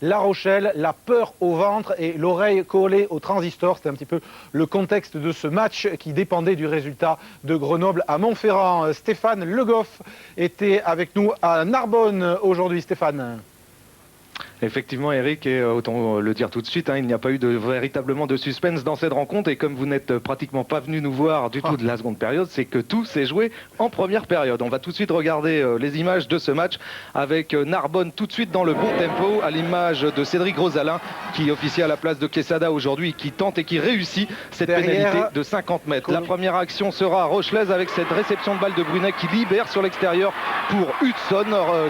La Rochelle, la peur au ventre et l'oreille collée au transistor. C'était un petit peu le contexte de ce match qui dépendait du résultat de Grenoble à Montferrand. Stéphane Le Goff était avec nous à Narbonne aujourd'hui. Stéphane. Effectivement, Eric, et autant le dire tout de suite, il n'y a pas eu véritablement de suspense dans cette rencontre. Et comme vous n'êtes pratiquement pas venu nous voir du tout de la seconde période, c'est que tout s'est joué en première période. On va tout de suite regarder les images de ce match avec Narbonne tout de suite dans le bon tempo, à l'image de Cédric Rosalin qui officie à la place de Quesada aujourd'hui, qui tente et qui réussit cette pénalité de 50 mètres. La première action sera rochelaise avec cette réception de balle de Brunet qui libère sur l'extérieur pour Hudson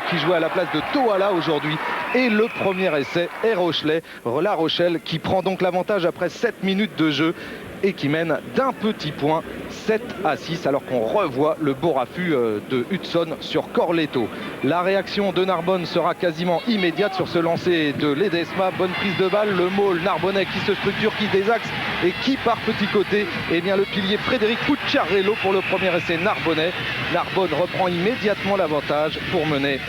qui joue à la place de Toala aujourd'hui. Et le premier essai est rochelais. La Rochelle qui prend donc l'avantage après 7 minutes de jeu et qui mène d'un petit point 7-6 alors qu'on revoit le beau raffut de Hudson sur Corletto. La réaction de Narbonne sera quasiment immédiate sur ce lancer de Ledesma. Bonne prise de balle, le môle narbonnais qui se structure, qui désaxe et qui par petit côté, eh bien le pilier Frédéric Pucciarello pour le premier essai narbonnais. Narbonne reprend immédiatement l'avantage pour mener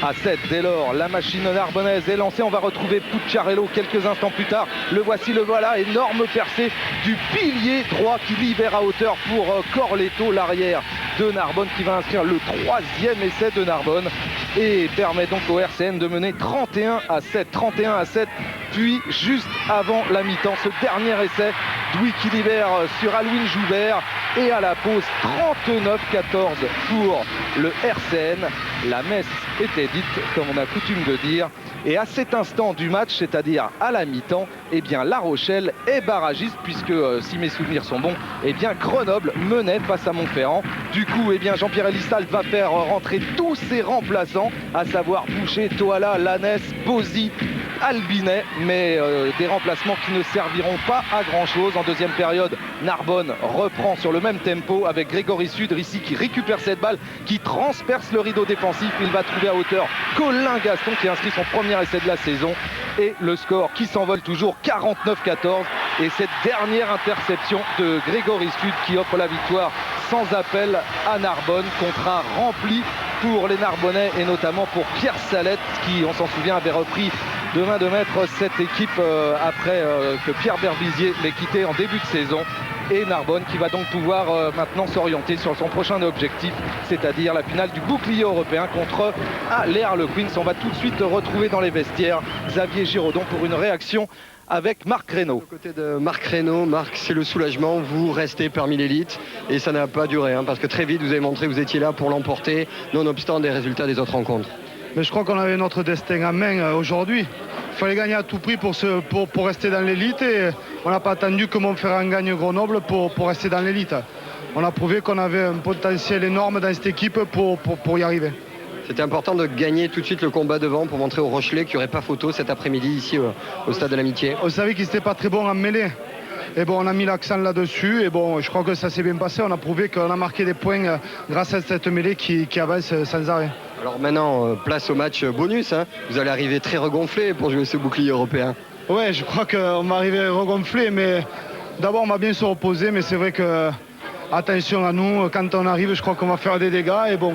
11-7. Dès lors, la machine narbonnaise est lancée. On va retrouver Pucciarello quelques instants plus tard. Le voici, le voilà, énorme percée du pilier droit qui libère à hauteur pour Corletto, l'arrière de Narbonne qui va inscrire le troisième essai de Narbonne et permet donc au RCN de mener 31-7. 31-7, puis juste avant la mi-temps, ce dernier essai Douy qui libère sur Alwin Joubert et à la pause 39-14 pour le RCN. La messe était dite, comme on a coutume de dire. Et à cet instant du match, c'est-à-dire à la mi-temps, eh bien La Rochelle est barragiste puisque, si mes souvenirs sont bons, eh bien Grenoble menait face à Montferrand. Du coup, eh bien Jean-Pierre Elissalde va faire rentrer tous ses remplaçants, à savoir Boucher, Toala, Lanès, Bozy, Albinet, mais des remplacements qui ne serviront pas à grand-chose. En deuxième période, Narbonne reprend sur le même tempo avec Grégory Sudrissi qui récupère cette balle, qui transperce le rideau défensif. Il va trouver à hauteur Colin Gaston qui inscrit son premier essai de la saison. Et le score qui s'envole toujours 49-14. Et cette dernière interception de Grégory Sud qui offre la victoire sans appel à Narbonne. Contrat rempli pour les Narbonnais et notamment pour Pierre Salette qui, on s'en souvient, avait repris de main de maître cette équipe après que Pierre Berbizier l'ait quitté en début de saison. Et Narbonne qui va donc pouvoir maintenant s'orienter sur son prochain objectif, c'est-à-dire la finale du bouclier européen contre les Harlequins. On va tout de suite retrouver dans les vestiaires Xavier Giraudon pour une réaction avec Marc Reynaud. Du côté de Marc Reynaud, Marc, c'est le soulagement, vous restez parmi l'élite et ça n'a pas duré parce que très vite vous avez montré que vous étiez là pour l'emporter, nonobstant des résultats des autres rencontres. Mais je crois qu'on avait notre destin en main aujourd'hui. Il fallait gagner à tout prix pour rester dans l'élite et on n'a pas attendu que Montferrand gagne Grenoble pour rester dans l'élite. On a prouvé qu'on avait un potentiel énorme dans cette équipe pour y arriver. C'était important de gagner tout de suite le combat devant pour montrer aux Rochelais qu'il n'y aurait pas photo cet après-midi ici au Stade de l'Amitié. On savait qu'ils n'étaient pas très bons en mêlée. Et bon, on a mis l'accent là-dessus et bon, je crois que ça s'est bien passé. On a prouvé qu'on a marqué des points grâce à cette mêlée qui avance sans arrêt. Alors maintenant, place au match bonus. Vous allez arriver très regonflé pour jouer ce bouclier européen. Ouais, je crois qu'on va arriver regonflé, mais d'abord on va bien se reposer. Mais c'est vrai que, attention à nous, quand on arrive, je crois qu'on va faire des dégâts. Et bon,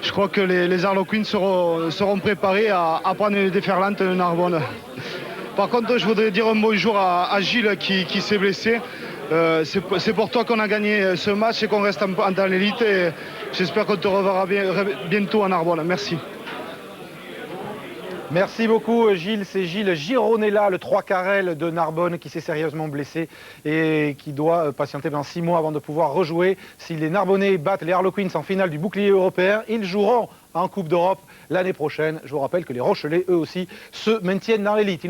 je crois que les Harlequins seront préparés à prendre les déferlantes de Narbonne. Par contre, je voudrais dire un bonjour à Gilles qui s'est blessé. C'est pour toi qu'on a gagné ce match et qu'on reste dans l'élite. J'espère qu'on te reverra bientôt à Narbonne. Merci. Merci beaucoup Gilles, c'est Gilles Gironella, le 3 carrel de Narbonne qui s'est sérieusement blessé et qui doit patienter pendant 6 mois avant de pouvoir rejouer. Si les Narbonnais battent les Harlequins en finale du bouclier européen, ils joueront en Coupe d'Europe l'année prochaine. Je vous rappelle que les Rochelais, eux aussi, se maintiennent dans l'élite.